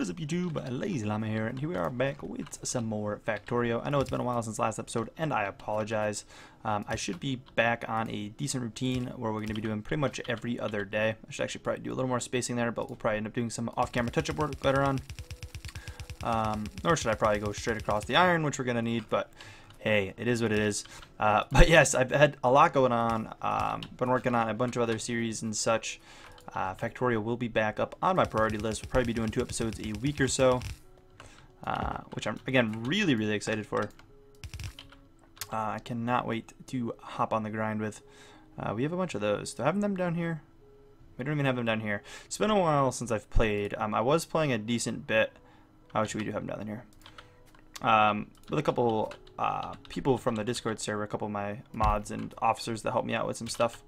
What is up, YouTube? LazeeLlama here, and here we are back with some more Factorio. I know it's been a while since last episode, and I apologize. I should be back on a decent routine where we're going to be doing pretty much every other day. I should actually probably do a little more spacing there, but we'll probably end up doing some off-camera touch-up work later on. Or should I probably go straight across the iron, which we're going to need, but hey, it is what it is. But yes, I've had a lot going on. Been working on a bunch of other series and such. Factorio will be back up on my priority list. We'll probably be doing 2 episodes a week or so, which I'm, again, really excited for. I cannot wait to hop on the grind with. We have a bunch of those. Do I have them down here? We don't even have them down here. It's been a while since I've played. I was playing a decent bit. Actually, we do have them down here. With a couple people from the Discord server, a couple of my mods and officers that helped me out with some stuff.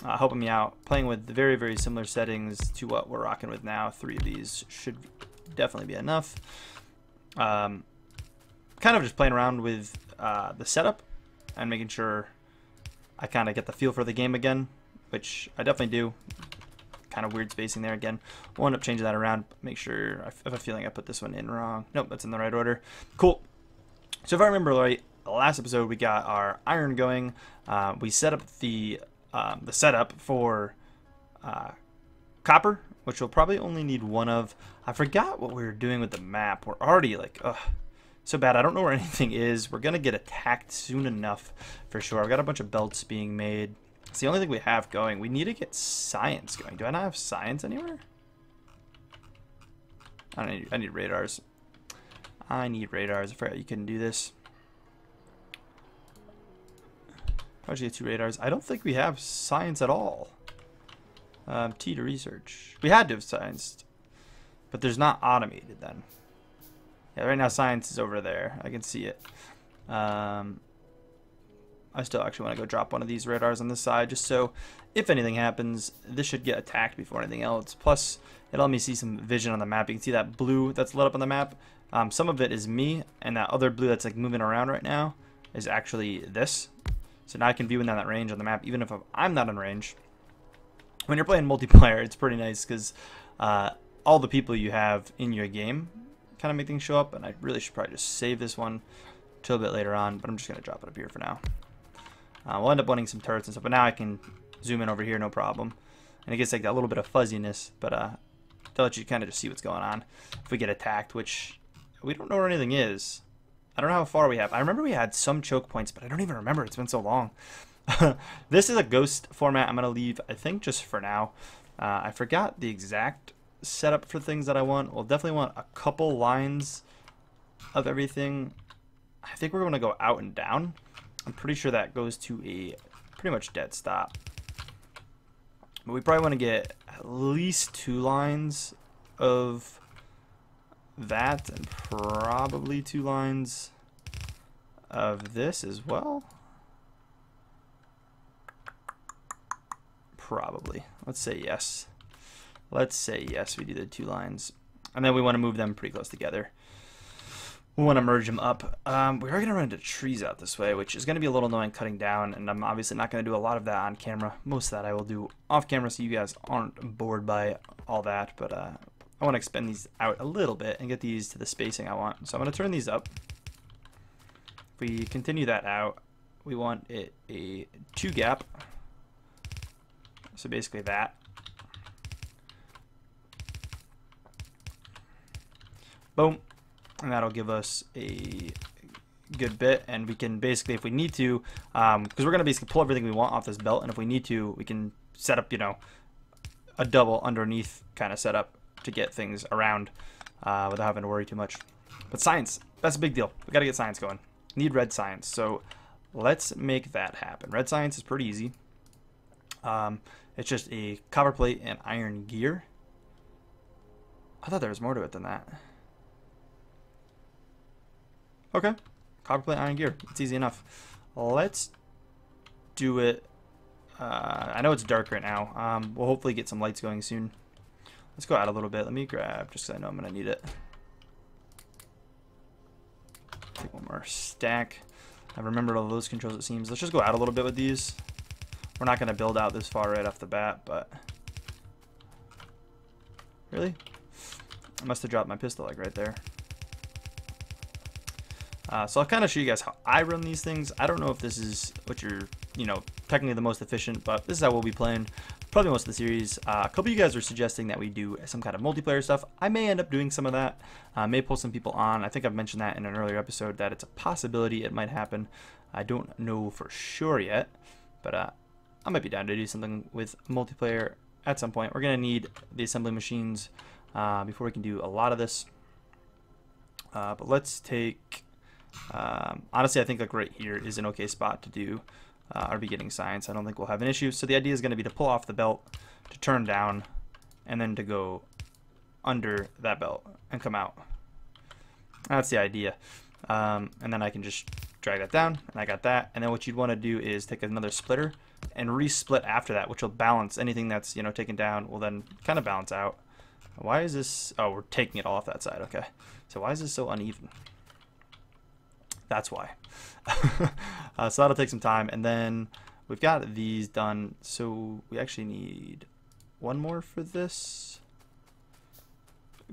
Helping me out, playing with very similar settings to what we're rocking with now. 3 of these should definitely be enough. Kind of just playing around with the setup and making sure I kind of get the feel for the game again, which I definitely do. Kind of weird spacing there again. We'll end up changing that around. Make sure, I have a feeling I put this one in wrong. Nope, that's in the right order. Cool. So if I remember right, the last episode we got our iron going. We set up the setup for copper, which we'll probably only need 1 of. I forgot what we were doing with the map. We're already like, so bad. I don't know where anything is. We're gonna get attacked soon enough for sure. I've got a bunch of belts being made. It's the only thing we have going. We need to get science going. Do I not have science anywhere? I need radars. I need radars. I forgot you couldn't do this. How'd you get 2 radars? I don't think we have science at all. T to research. We had to have science, but there's not automated then. Yeah, right now science is over there. I can see it. I still actually want to go drop one of these radars on this side, just so if anything happens, this should get attacked before anything else. Plus, it'll let me see some vision on the map. You can see that blue that's lit up on the map. Some of it is me, and that other blue that's like moving around right now is actually this. So now I can view in that range on the map, even if I'm not in range. When you're playing multiplayer, it's pretty nice because all the people you have in your game kind of make things show up. And I really should probably just save this one till a bit later on, but I'm just going to drop it up here for now. We'll end up wanting some turrets and stuff, but now I can zoom in over here, no problem. And it gets like that little bit of fuzziness, but to let you kind of just see what's going on if we get attacked, which we don't know where anything is. I don't know how far we have. I remember we had some choke points, but I don't even remember. It's been so long. This is a ghost format I'm going to leave, I think, just for now. I forgot the exact setup for things that I want. We'll definitely want a couple lines of everything. I think we're going to go out and down. I'm pretty sure that goes to a pretty much dead stop. But we probably want to get at least 2 lines of that, and probably 2 lines of this as well. Probably. Let's say yes. Let's say yes, we do the 2 lines. And then we want to move them pretty close together. We want to merge them up. We are going to run into trees out this way, which is going to be a little annoying cutting down, and I'm obviously not going to do a lot of that on camera. Most of that I will do off camera so you guys aren't bored by all that, but I want to expand these out a little bit and get these to the spacing I want. So I'm going to turn these up. If we continue that out, we want it a 2 gap. So basically that. Boom. And that'll give us a good bit, and we can basically, if we need to, because we're going to basically pull everything we want off this belt, and if we need to, we can set up, you know, a double underneath kind of setup to get things around without having to worry too much. But science, that's a big deal. We got to get science going. Need red science, so let's make that happen. Red science is pretty easy. It's just a copper plate and iron gear. I thought there was more to it than that. Okay, copper plate, iron gear. It's easy enough. Let's do it. I know it's dark right now. We'll hopefully get some lights going soon. Let's go out a little bit. Let me grab, just because I know I'm going to need it. Take 1 more stack. I've remembered all those controls, it seems. Let's just go out a little bit with these. We're not going to build out this far right off the bat, but... Really? I must have dropped my pistol like right there. So I'll kind of show you guys how I run these things. I don't know if this is what you're, technically the most efficient, but this is how we'll be playing probably most of the series. A couple of you guys are suggesting that we do some kind of multiplayer stuff. I may end up doing some of that. May pull some people on. I think I've mentioned that in an earlier episode that it's a possibility it might happen. I don't know for sure yet, but I might be down to do something with multiplayer at some point. We're going to need the assembly machines before we can do a lot of this. But let's take... honestly, I think like right here is an okay spot to do our beginning science. I don't think we'll have an issue. So the idea is going to be to pull off the belt, to turn down, and then to go under that belt and come out. That's the idea. And then I can just drag that down, and I got that. And then what you'd want to do is take another splitter and resplit after that, which will balance anything that's taken down. Will then kind of balance out. Why is this? Oh, we're taking it all off that side. Okay. So why is this so uneven? That's why. So that'll take some time, and then we've got these done. So we actually need one more for this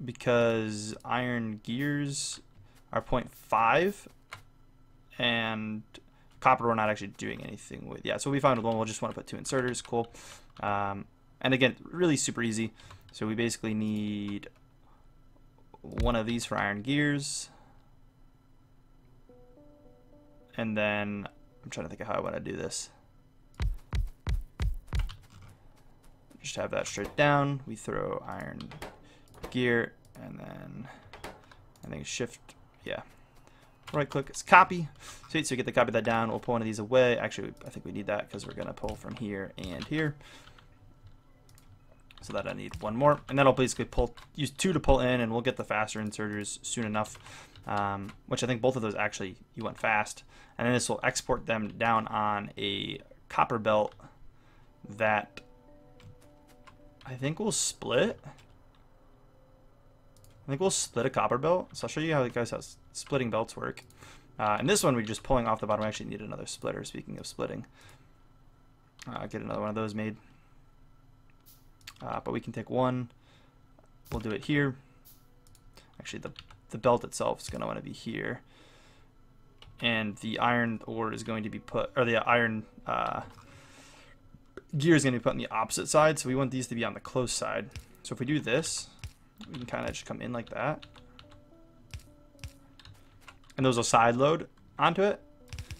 because iron gears are 0.5 and copper we're not actually doing anything with. Yeah, so we found one. We'll just want to put 2 inserters. Cool. And again, really super easy. So we basically need one of these for iron gears. And then I'm trying to think of how I want to do this. Just have that straight down. We throw iron gear, and then I think shift, yeah. Right click is copy. Sweet, so we get the copy that down. We'll pull one of these away. Actually, I think we need that because we're going to pull from here and here. So that I need one more. And that'll basically use 2 to pull in, and we'll get the faster inserters soon enough. Which I think both of those actually you went fast. And then this will export them down on a copper belt that I think will split. I think we'll split a copper belt. So I'll show you how splitting belts work. And this one we're just pulling off the bottom. I actually need another splitter, speaking of splitting. Get another one of those made. But we can take one. We'll do it here. Actually, the belt itself is going to want to be here. And the iron ore is going to be put, or the iron gear is going to be put on the opposite side. So we want these to be on the close side. So if we do this, we can kind of just come in like that. And those will side load onto it.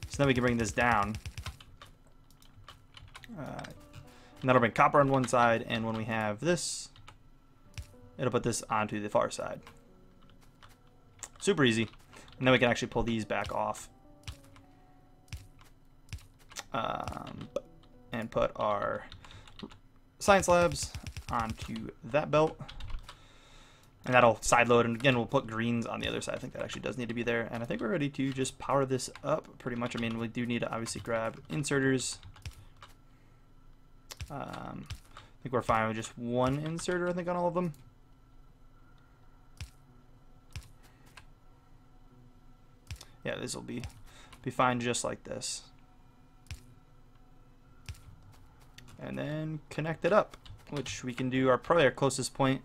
So then we can bring this down. And that'll bring copper on one side. And when we have this, it'll put this onto the far side. Super easy. And then we can actually pull these back off. And put our science labs onto that belt. And that'll side load. And again, we'll put greens on the other side. I think that actually does need to be there. And I think we're ready to just power this up pretty much. I mean, we do need to obviously grab inserters. I think we're fine with just one inserter, I think, on all of them. Yeah, this will be fine just like this. And then connect it up, which we can do. Probably our closest point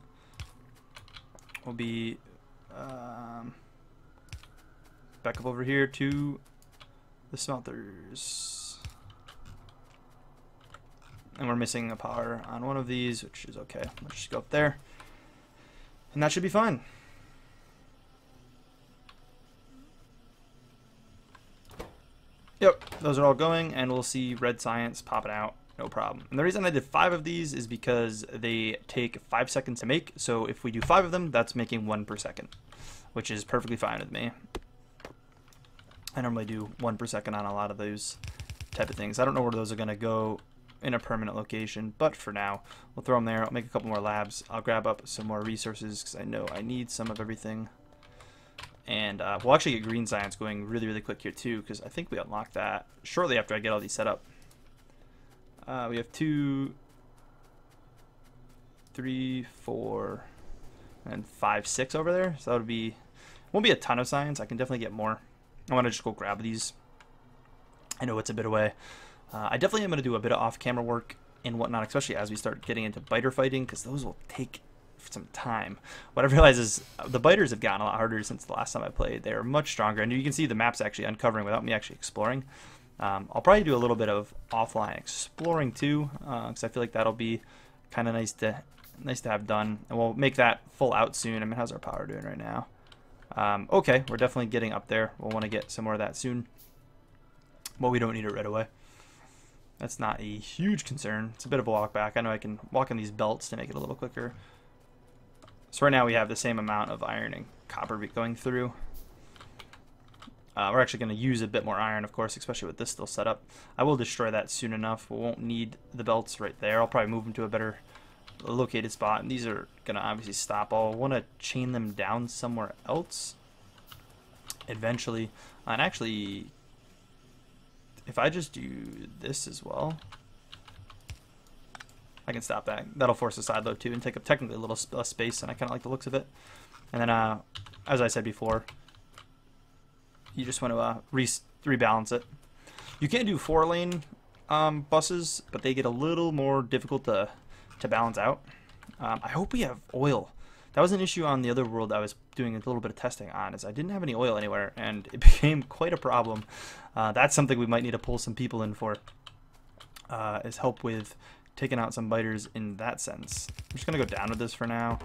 will be back up over here to the smelters. And we're missing a power on one of these, which is okay. Let's just go up there. And that should be fine. Yep, those are all going, and we'll see red science popping out, no problem. And the reason I did 5 of these is because they take 5 seconds to make. So if we do 5 of them, that's making 1 per second, which is perfectly fine with me. I normally do 1 per second on a lot of those type of things. I don't know where those are going to go in a permanent location, but for now, we'll throw them there. I'll make a couple more labs. I'll grab up some more resources because I know I need some of everything. And we'll actually get green science going really, really quick here too, because I think we unlock that shortly after I get all these set up. We have 2, 3, 4, and 5, 6 over there. So that would be, won't be a ton of science. I can definitely get more. I want to just go grab these. I know it's a bit away. I definitely am going to do a bit of off-camera work and whatnot, especially as we start getting into biter fighting, because those will take some time. What I realize is the biters have gotten a lot harder since the last time I played. They're much stronger, and you can see the map's actually uncovering without me actually exploring. I'll probably do a little bit of offline exploring too, because I feel like that'll be kind of nice to have done, and we'll make that full out soon. I mean, how's our power doing right now? Okay, we're definitely getting up there. We'll want to get some more of that soon, but we don't need it right away. That's not a huge concern. It's a bit of a walk back. I know I can walk on these belts to make it a little quicker. So right now we have the same amount of iron and copper going through. We're actually going to use a bit more iron, of course, especially with this still set up. I will destroy that soon enough. We won't need the belts right there. I'll probably move them to a better located spot. And these are going to obviously stop. I'll want to chain them down somewhere else eventually. And actually, if I just do this as well, I can stop that. That'll force a side load too and take up technically a little space, and I kind of like the looks of it. And then, as I said before, you just want to rebalance it. You can do 4-lane buses, but they get a little more difficult to balance out. I hope we have oil. That was an issue on the other world I was doing a little bit of testing on, is I didn't have any oil anywhere, and it became quite a problem. That's something we might need to pull some people in for, is help with taking out some biters in that sense. I'm just going to go down with this for now.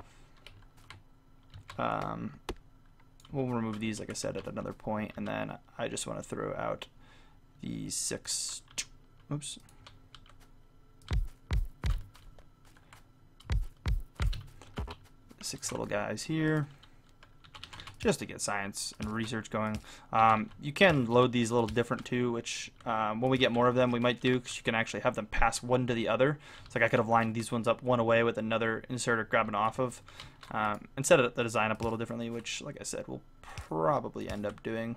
We'll remove these, like I said, at another point, and then I just want to throw out the 6... Oops. Six little guys here, just to get science and research going. You can load these a little different too, which when we get more of them we might do, because you can actually have them pass one to the other. It's like I could have lined these ones up one away with another inserter grabbing off of, and set the design up a little differently, which, like I said, we'll probably end up doing.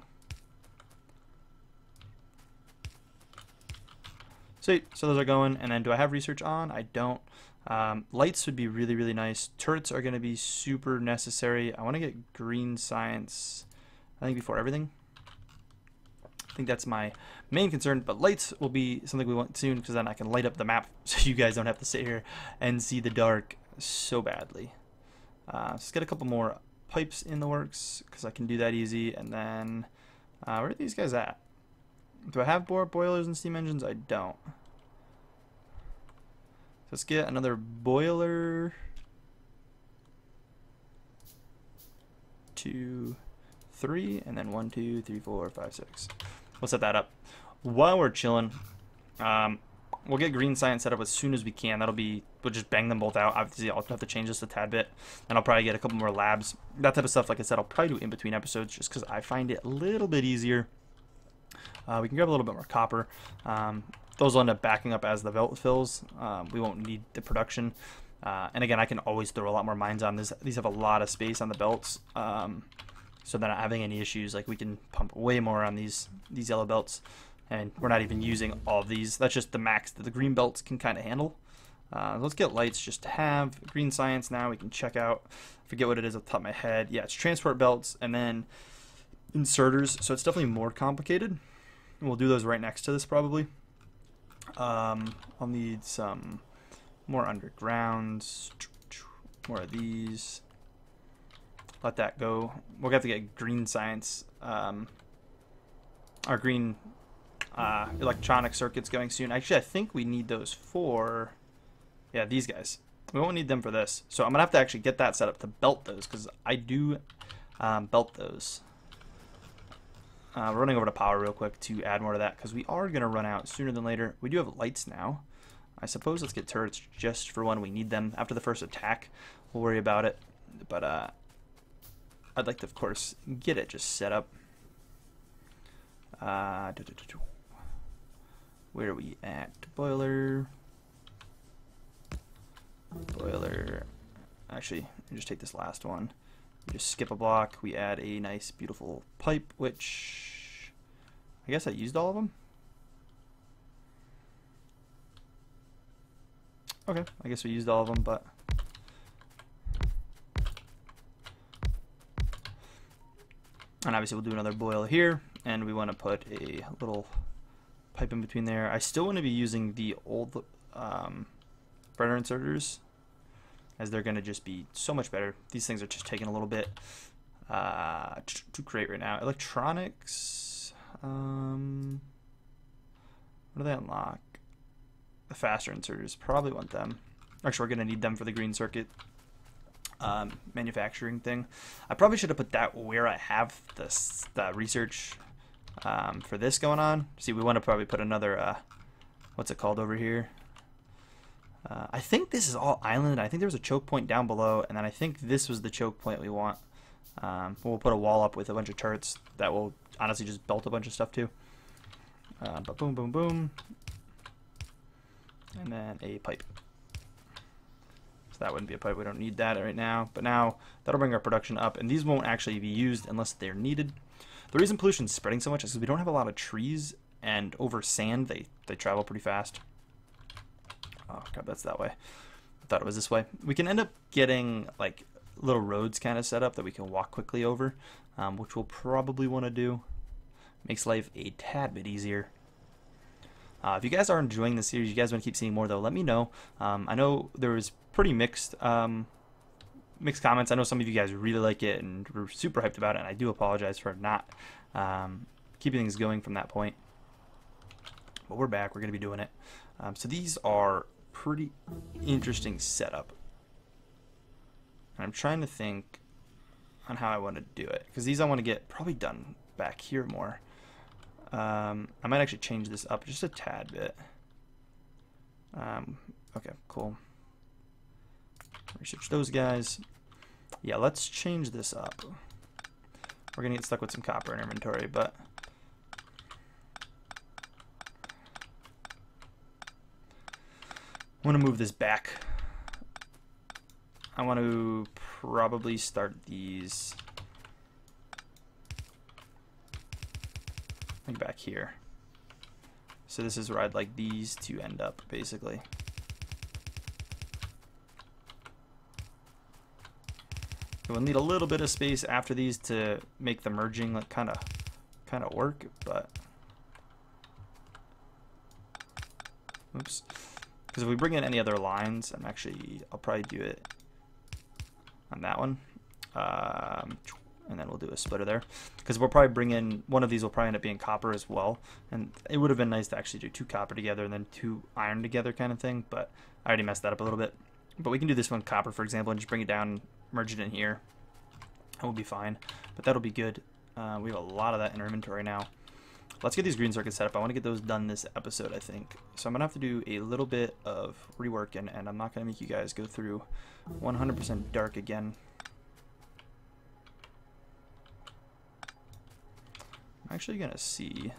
So those are going, and then do I have research on? I don't. Lights would be really, really nice. Turrets are going to be super necessary. I want to get green science, I think, before everything. I think that's my main concern, but lights will be something we want soon, because then I can light up the map so you guys don't have to sit here and see the dark so badly. Let's get a couple more pipes in the works, because I can do that easy. And then, where are these guys at? Do I have boilers and steam engines? I don't. Let's get another boiler. 2, 3, and then 1, 2, 3, 4, 5, 6. We'll set that up. While we're chilling, we'll get green science set up as soon as we can. We'll just bang them both out. Obviously, I'll have to change this a tad bit, and I'll probably get a couple more labs. That type of stuff, like I said, I'll probably do in between episodes, just because I find it a little bit easier. We can grab a little bit more copper. Those will end up backing up as the belt fills. We won't need the production. And again, I can always throw a lot more mines on this. These have a lot of space on the belts, so they're not having any issues. Like, we can pump way more on these yellow belts, and we're not even using all of these. That's just the max that the green belts can kind of handle. Let's get lights just to have green science now. We can check out. I forget what it is off the top of my head. Yeah, it's transport belts and then inserters. So it's definitely more complicated. We'll do those right next to this probably. I'll need some more undergrounds, more of these. Let that go. We'll have to get green science, our green electronic circuits going soon. Actually, I think we need those for, yeah, these guys. We won't need them for this. So I'm going to have to actually get that set up to belt those, because I do belt those. We're running over to power real quick to add more to that, because we are going to run out sooner than later. We do have lights now. I suppose let's get turrets just for when we need them. After the first attack, we'll worry about it. But I'd like to, of course, get it just set up. Where are we at? Boiler. Actually, just take this last one. We just skip a block. We add a nice, beautiful pipe, which I guess I used all of them. Okay, I guess we used all of them, but and obviously we'll do another boil here, and we want to put a little pipe in between there. I still want to be using the old burner inserters, as they're going to just be so much better. These things are just taking a little bit to create right now. Electronics, what do they unlock? The faster inserters, probably want them. Actually, we're going to need them for the green circuit manufacturing thing. I probably should have put that where I have this, the research for this going on. See, we want to probably put another, what's it called over here? I think this is all island. I think there was a choke point down below, and then I think this was the choke point we want. We'll put a wall up with a bunch of turrets that will honestly just belt a bunch of stuff too. But boom, boom, boom. And then a pipe. So that wouldn't be a pipe. We don't need that right now. But now that'll bring our production up, and these won't actually be used unless they're needed. The reason pollution is spreading so much is because we don't have a lot of trees, and over sand they travel pretty fast. Oh god, that's that way. I thought it was this way. We can end up getting like little roads kind of set up that we can walk quickly over, which we'll probably want to do. Makes life a tad bit easier. If you guys are enjoying the series, you guys want to keep seeing more though, let me know. I know there was pretty mixed comments. I know some of you guys really like it and were super hyped about it, and I do apologize for not keeping things going from that point. But we're back. We're going to be doing it. So these are pretty interesting setup. And I'm trying to think on how I want to do it, because these I want to get probably done back here more. I might actually change this up just a tad bit. Okay, cool. Research those guys. Yeah, let's change this up. We're gonna get stuck with some copper in inventory, but I want to move this back. I want to probably start these like back here. So this is where I'd like these to end up, basically. We'll need a little bit of space after these to make the merging like kind of work, but oops. Because if we bring in any other lines, I'll probably do it on that one. And then we'll do a splitter there. Because we'll probably bring in, one of these will probably end up being copper as well. And it would have been nice to actually do 2 copper together and then 2 iron together kind of thing. But I already messed that up a little bit. But we can do this one copper, for example, and just bring it down, merge it in here. And we'll be fine. But that'll be good. We have a lot of that in our inventory now. Let's get these green circuits set up. I want to get those done this episode, I think. So I'm going to have to do a little bit of rework, and I'm not going to make you guys go through 100% dark again. I'm actually going to see.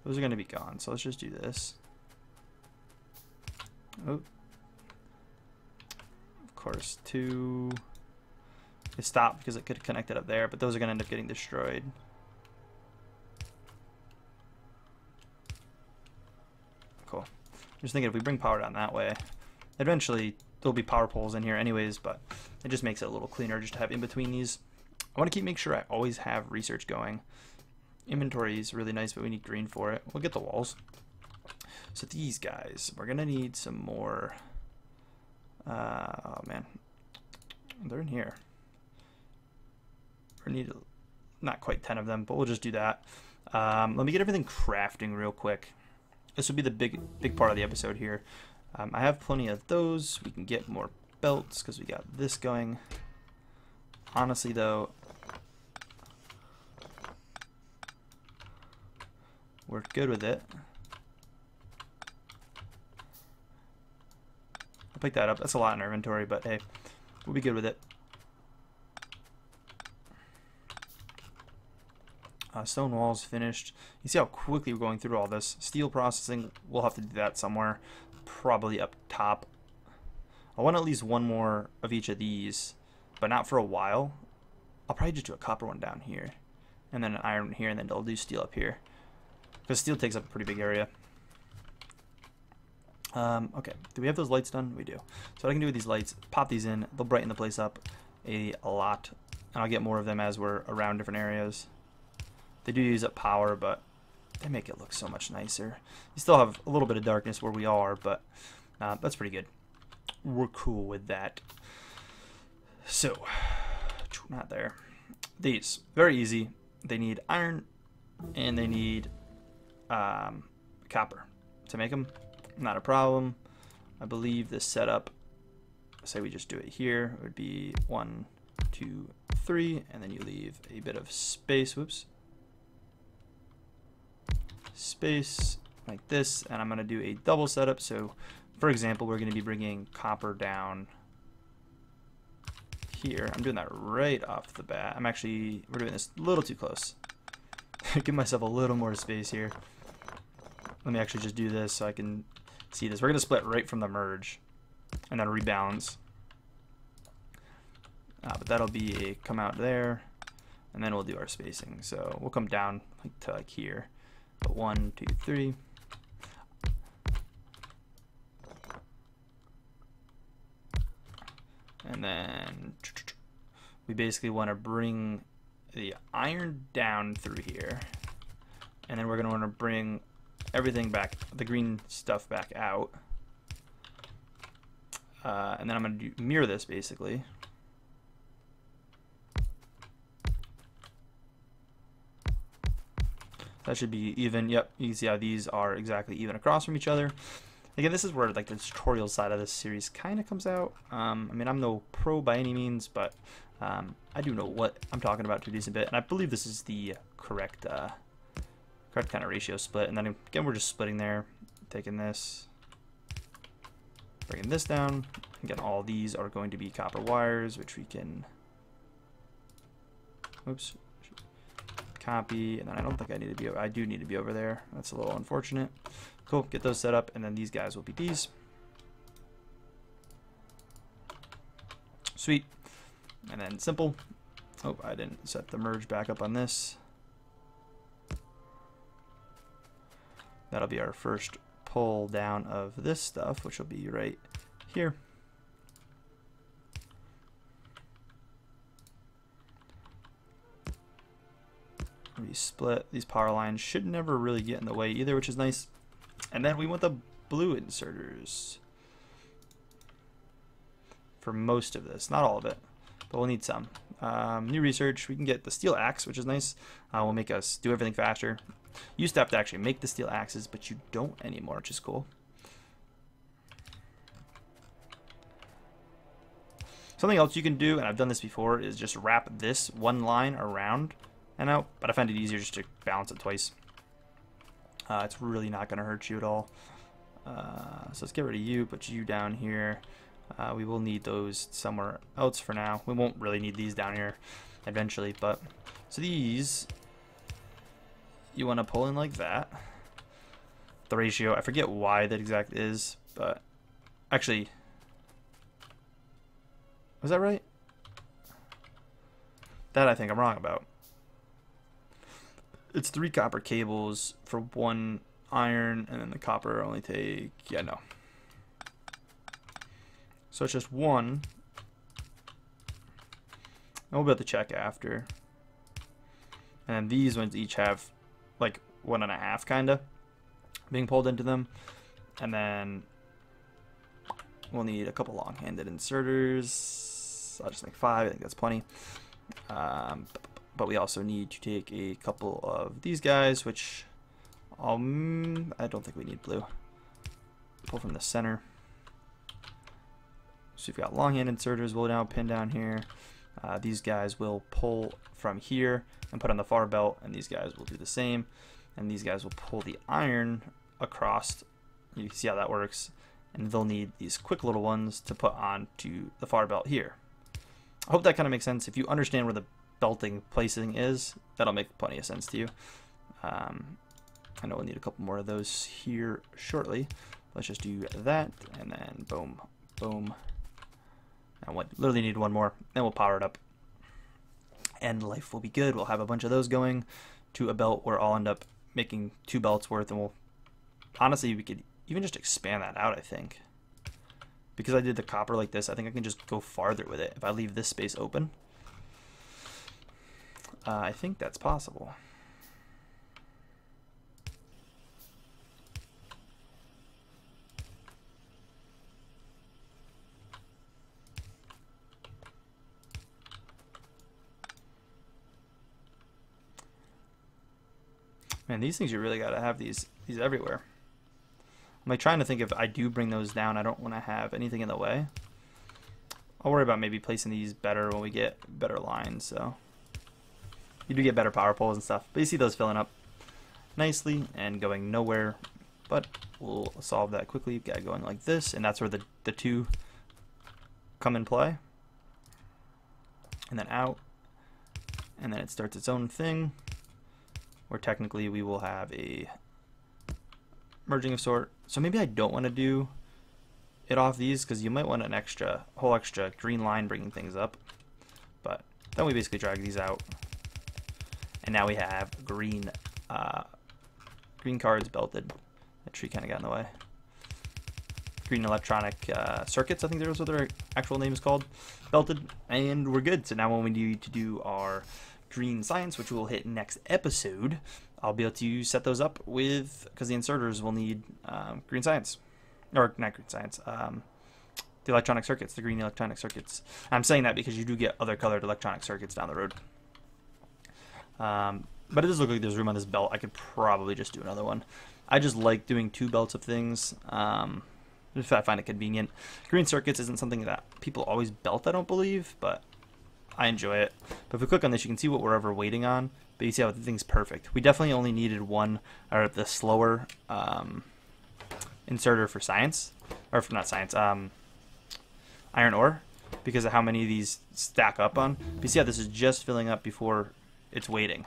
Those are going to be gone, so let's just do this. Oh. Of course, 2. It stopped because it could have connected up there, but those are going to end up getting destroyed. Cool. I'm just thinking if we bring power down that way, eventually there'll be power poles in here anyways, but it just makes it a little cleaner just to have in between these. I want to keep make sure I always have research going. Inventory is really nice, but we need green for it. We'll get the walls. So these guys, we're going to need some more. Oh man, they're in here. We need not quite 10 of them, but we'll just do that. Let me get everything crafting real quick. This will be the big part of the episode here. I have plenty of those. We can get more belts because we got this going. Honestly, though, we're good with it. I'll pick that up. That's a lot in our inventory, but hey, we'll be good with it. Stone walls finished. You see how quickly we're going through all this. Steel processing, we'll have to do that somewhere, probably up top. I want at least one more of each of these, but not for a while. I'll probably just do a copper one down here, and then an iron here, and then I'll do steel up here, because steel takes up a pretty big area. Okay, do we have those lights done? We do. So what I can do with these lights, pop these in, they'll brighten the place up a lot, and I'll get more of them as we're around different areas. They do use up power, but they make it look so much nicer. You still have a little bit of darkness where we are, but that's pretty good. we're cool with that. So, not there. These, very easy. They need iron and they need copper to make them. Not a problem. I believe the setup, say we just do it here, it would be 1, 2, 3, and then you leave a bit of space. Whoops. Space like this, and I'm going to do a double setup. So, for example, we're going to be bringing copper down here. I'm doing that right off the bat. We're doing this a little too close. Give myself a little more space here. Let me actually just do this so I can see this. We're going to split right from the merge and then rebalance. But that'll be a come out there, and then we'll do our spacing. So we'll come down to like here. But 1, 2, 3. And then we basically want to bring the iron down through here. And then we're going to want to bring everything back, the green stuff back out. And then I'm going to mirror this basically. That should be even. Yep, you can see how these are exactly even across from each other. Again, this is where like the tutorial side of this series kind of comes out. I mean, I'm no pro by any means, but I do know what I'm talking about to a decent bit, and I believe this is the correct kind of ratio split. And then again, we're just splitting there, taking this, bringing this down. Again, all these are going to be copper wires, which we can, oops, copy, and then I don't think I need to be, I do need to be over there. That's a little unfortunate. Cool, get those set up, and then these guys will be these. Sweet. And then simple. Oh, I didn't set the merge back up on this. That'll be our first pull down of this stuff, which will be right here. Split. These power lines should never really get in the way either, which is nice. And then we want the blue inserters for most of this, not all of it, but we'll need some. New research, we can get the steel axe, which is nice. Will make us do everything faster. You used to have to actually make the steel axes, but you don't anymore, which is cool. Something else you can do, and I've done this before, is just wrap this one line around and out, but I find it easier just to balance it twice. It's really not going to hurt you at all. So let's get rid of you, put you down here. We will need those somewhere else for now. We won't really need these down here eventually, but so these you want to pull in like that. The ratio, I forget why that exact is, but actually, was that right? That I think I'm wrong about. It's 3 copper cables for 1 iron, and then the copper only take, yeah, no. So it's just 1. And we'll be able to check after. And then these ones each have like 1.5 kinda being pulled into them. And then we'll need a couple long-handed inserters. I'll just make 5, I think that's plenty. But we also need to take a couple of these guys, which I don't think we need blue. Pull from the center. So we've got long hand inserters we'll now pin down here. These guys will pull from here and put on the far belt, and these guys will do the same. And these guys will pull the iron across. You can see how that works. And they'll need these quick little ones to put onto the far belt here. I hope that kind of makes sense. If you understand where the belting placing is, that'll make plenty of sense to you. I know we'll need a couple more of those here shortly. Let's just do that, and then boom, boom. And literally need 1 more, then we'll power it up. And life will be good. We'll have a bunch of those going to a belt where I'll end up making 2 belts worth, and honestly, we could even just expand that out, I think. Because I did the copper like this, I think I can just go farther with it if I leave this space open. I think that's possible. Man, these things you really gotta have these everywhere. I'm like trying to think if I do bring those down, I don't want to have anything in the way. I'll worry about maybe placing these better when we get better lines. So you do get better power poles and stuff, but you see those filling up nicely and going nowhere. But we'll solve that quickly. Got going like this, and that's where the two come in play. And then out, and then it starts its own thing, where technically we will have a merging of sort. So maybe I don't want to do it off these, because you might want an whole extra green line bringing things up. But then we basically drag these out, and now we have green cards belted. That tree kind of got in the way. Green electronic circuits, I think that was what their actual name is called, belted, and we're good. So now when we need to do our green science, which we'll hit next episode, I'll be able to set those up with, because the inserters will need green science, or not green science, the electronic circuits, the green electronic circuits. I'm saying that because you do get other colored electronic circuits down the road. But it does look like there's room on this belt. I could probably just do another one. I just like doing two belts of things, if I find it convenient. Green circuits isn't something that people always belt, I don't believe, but I enjoy it. But if we click on this, you can see what we're ever waiting on. But you see how the thing's perfect. We definitely only needed one, or the slower inserter for science, or for not science, iron ore, because of how many of these stack up on. But you see how this is just filling up before it's waiting.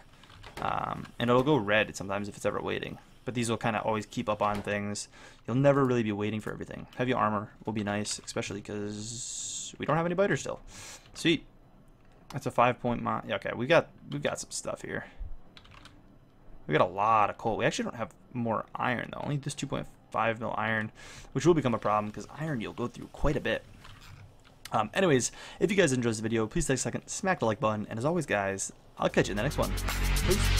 And it'll go red sometimes if it's ever waiting. But these will kind of always keep up on things. You'll never really be waiting for everything. Heavy armor will be nice, especially because we don't have any biters still. Sweet. That's a 5-point mod. Yeah, okay, we've got some stuff here. We got a lot of coal. We actually don't have more iron though. Only this 2.5 mil iron, which will become a problem because iron you'll go through quite a bit. Anyways, if you guys enjoyed this video, please take a second, smack the like button, and as always, guys, I'll catch you in the next one. Peace.